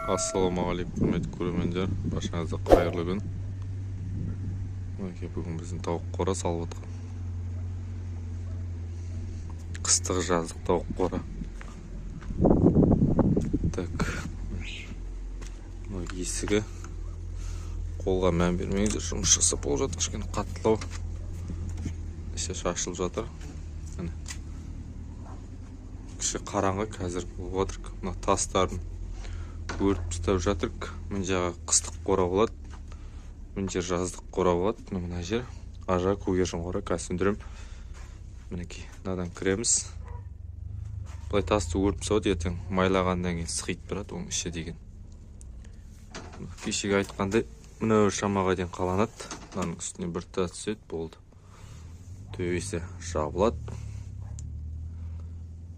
Ассалаумағалейкум, құрметті көрермендер, баршаңызға қайырлы күн. Бүгін біздің тауық қора салып отқан. Қыстық жаздық тауық қора. Так. Есігі қолға мән бермеңіздер, жұмыс жасап болып жатыр, кішкене қаттылау. Іші шашылып жатыр. Кіші қараңғы қазір болып жатыр. Мына тастарын өртіп тастап жатырық. Мына жағы қыстық қора болады, мына жер жаздық қора болады. Мына жер ажа көгершін қора, қазір сөндірем. Мінекей, мынадан кіреміз. Былай тасты өртіп тастап, ертең майлағаннан кейін сықиып тұрады, оның іші деген. Кешегі айтқандай, мына шамаға дейін қаланады. Мынаның үстіне бір тас түседі, болды. Төбесі жабылады.